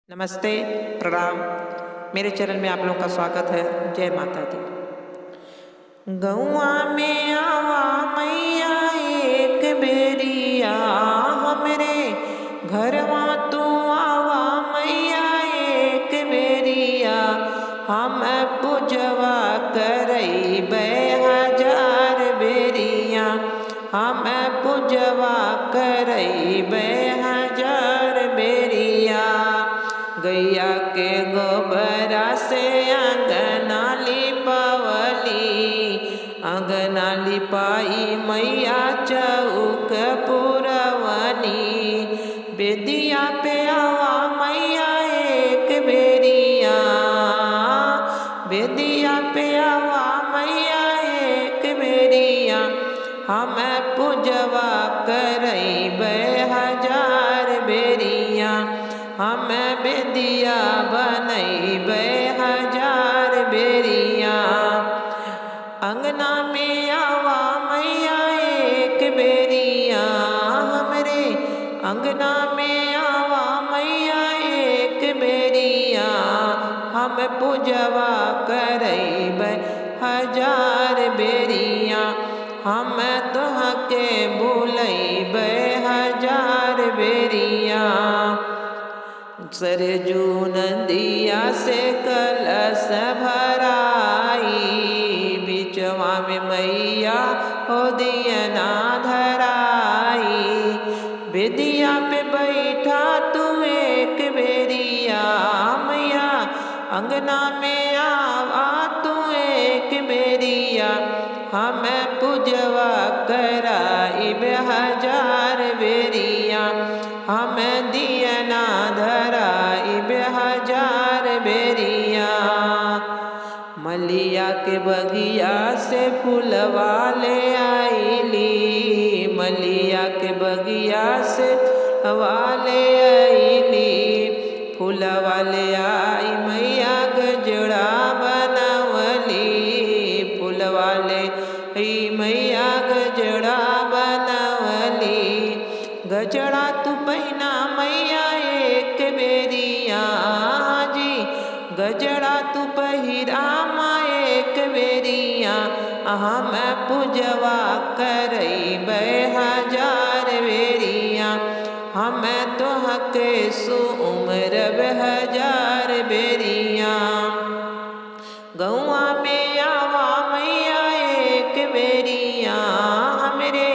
नमस्ते, प्रणाम। मेरे चैनल में आप लोगों का स्वागत है। जय माता दी। गौआ में आवा मैया एक बेरिया, हमरे घरवा तू आवा मैया एक बेरिया। हम पूजवा करैबे हजार बेरिया, हम पूजवा करैबे हजार बेरिया। गैया के गोबरा से अंगना लिपवली, अंगना लिपाई मैया चौक पुरवनी। बेदिया पे आवा मैया एक बेरिया, बेदिया पे आवा मैया एक बेरिया। हम पूजवा करैबे हजार बेरिया, हम बेदिया बनैबे हजार बेरिया। अंगना में आवा मैया एक बेरिया, हमरे अंगना में आवा मैया एक बेरिया। हम पूजवा करैबे हजार बेरिया, हम तोहके बुलैबे हजार बेरिया। सरजू नदिया से कलश भराई, बिचवा में मैया हो दियना धराई। बेदिया पे बैठा तू एक बेरिया मैया, अंगना में आवा तू एक बेरिया। हम पूजवा कराइबे हजार बेरिया, हम दियना धराइबे हजार बेरिया। मलिया के बगिया से फूलवा ले आईली, मलिया के बगिया से फूलवा ले आईली। फूलवा ले आई मैया गजरा बनवली, फूलवा ले आई मैया गजरा बनवली। गजरा तू पहना मैया एक बेरिया जी, गजरा तू पहिरा माँ एक बेरिया। हम पूजवा करैबे हजार बेरिया, हम तोहके सुमरबे हजार बेरिया। गौआ में आवा मैया एक बेरिया, हमरे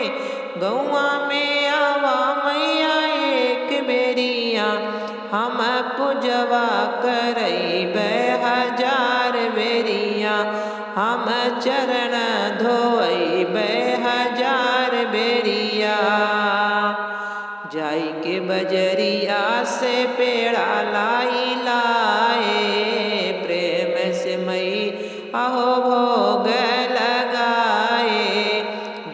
गौआ में आवा मैया एक बेरिया। हम पूजवा करैबे हजार बेरिया, हम चरण धोइबे हजार बेरिया। जाई के बजरिया से पेड़ा लाई लाए, प्रेम से मई आहो भोग लगाए।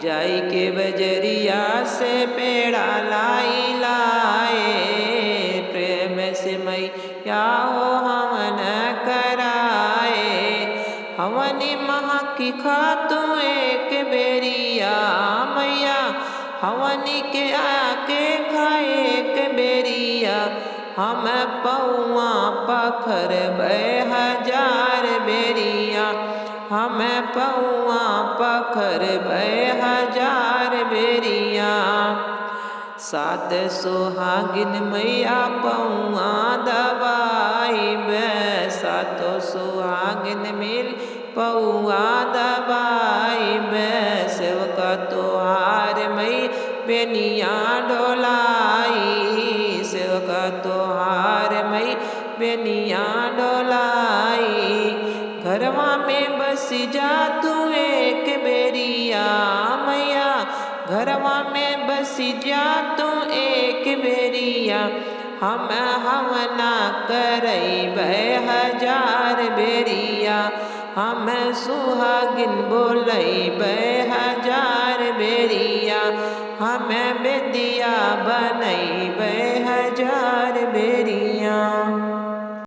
जाई के बजरिया से पेड़ा लाई लाए, प्रेम से मैया हो हवन कराए। हवनी महा की खातू एक बेरिया मैया, हवनी के आके खाए एक बेरिया। हम पौआ पखरबे हजार बेरिया, हम पौआ पखरबे हजार बेरिया। सात सोहागिन मैया पौआ दबाइबे, सातो सोहागिन मिल पौआ दबाइबे। सेवका तोहार मई बेनिया डोलाई, सेवका तोहार मई बेनिया डोलाई। घरवा में बस जा तू एक बेरिया मैया, घरवा में बस जा तू एक बेरिया। हम हवना करैबे हजार बेरिया, हम सुहागिन बोलैबे हजार बेरिया। हम बेदिया बनैबे हजार बेरिया।